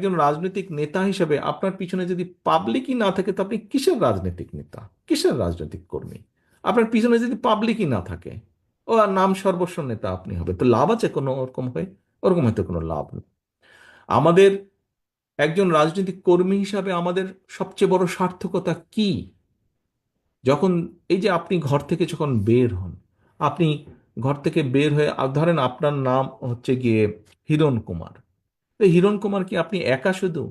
একজন রাজনৈতিক নেতা হিসেবে আপনার পিছনে যদি পাবলিকই না থাকে তো আপনি কিসের রাজনৈতিক নেতা, কিসের রাজনৈতিক কর্মী? আপনার পিছনে যদি পাবলিকই না থাকে, ও আর নাম সর্বস্ব নেতা আপনি হবে, তো লাভ আছে কোনো ওরকম হয়ে? ওরকম হয়তো কোনো লাভ নেই। আমাদের একজন রাজনৈতিক কর্মী হিসাবে আমাদের সবচেয়ে বড় সার্থকতা কি? যখন এই যে আপনি ঘর থেকে যখন বের হন, আপনি ঘর থেকে বের হয়ে ধরেন আপনার নাম হচ্ছে গিয়ে হিরণ কুমার। তো হিরণ কুমার কি আপনি একা শুধু?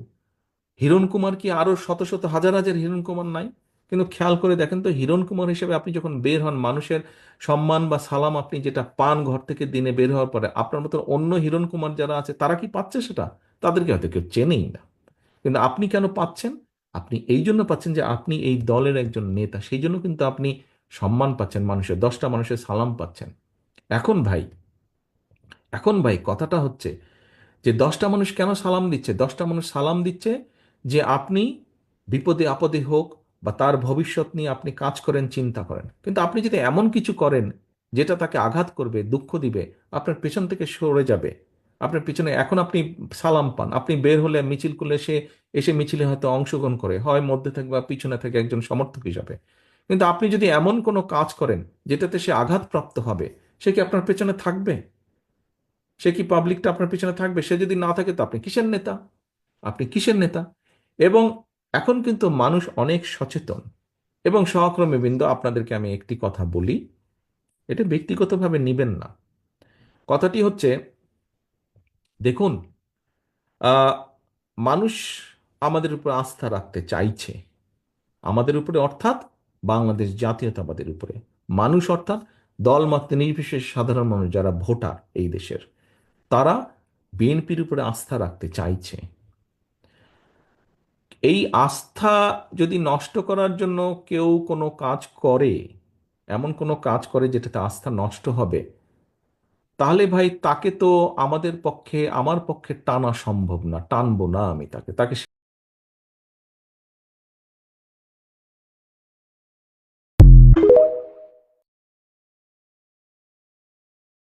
হিরণ কুমার কি আরো শত শত হাজার হাজার হিরণ কুমার নাই? কিন্তু খেয়াল করে দেখেন তো, হিরণ কুমার হিসেবে আপনি যখন বের হন, মানুষের সম্মান বা সালাম আপনি যেটা পান ঘর থেকে দিনে বের হওয়ার পরে, আপনার মতো অন্য হিরণ কুমার যারা আছে তারা কি পাচ্ছে সেটা? তাদেরকে হয়তো কেউ চেনেই না। কিন্তু আপনি কেন পাচ্ছেন? আপনি এই জন্য পাচ্ছেন যে আপনি এই দলের একজন নেতা, সেই জন্য কিন্তু আপনি সম্মান পাচ্ছেন, মানুষের 10টা মানুষের সালাম পাচ্ছেন। এখন ভাই, এখন ভাই কথাটা হচ্ছে যে 10টা মানুষ কেন সালাম দিচ্ছে? 10টা মানুষ সালাম দিচ্ছে যে আপনি বিপদে আপদে হোক বা তার ভবিষ্যৎ নিয়ে আপনি কাজ করেন, চিন্তা করেন। কিন্তু আপনি যদি এমন কিছু করেন যেটা তাকে আঘাত করবে, দুঃখ দিবে, আপনার পেছন থেকে সরে যাবে, আপনার পিছনে এখন আপনি সালাম পান, আপনি বের হলে মিছিল করলে সে এসে মিছিলে হয়তো অংশগ্রহণ করে, হয় মধ্যে থেকে বা পিছনে থেকে একজন সমর্থক হিসাবে। কিন্তু আপনি যদি এমন কোনো কাজ করেন যেটাতে সে আঘাতপ্রাপ্ত হবে, সে কি আপনার পেছনে থাকবে? সে কি পাবলিকটা আপনার পিছনে থাকবে? সে যদি না থাকে তো আপনি কিসের নেতা? আপনি কিসের নেতা? এবং এখন কিন্তু মানুষ অনেক সচেতন। এবং সহকর্মী বৃন্দ, আপনাদেরকে আমি একটি কথা বলি, এটা ব্যক্তিগতভাবে নিবেন না। কথাটি হচ্ছে, দেখুন, আহ, মানুষ আমাদের উপর আস্থা রাখতে চাইছে, আমাদের উপরে অর্থাৎ বাংলাদেশ জাতীয়তাবাদের উপরে। মানুষ অর্থাৎ দলমত নির্বিশেষে সাধারণ মানুষ যারা ভোটার এই দেশের, তারা বিএনপির উপরে আস্থা রাখতে চাইছে। এই আস্থা যদি নষ্ট করার জন্য কেউ কোনো কাজ করে, এমন কোনো কাজ করে যেটাতে আস্থা নষ্ট হবে, তাহলে ভাই তাকে তো আমাদের পক্ষে, আমার পক্ষে টানা সম্ভব না, টানবো না আমি তাকে তাকে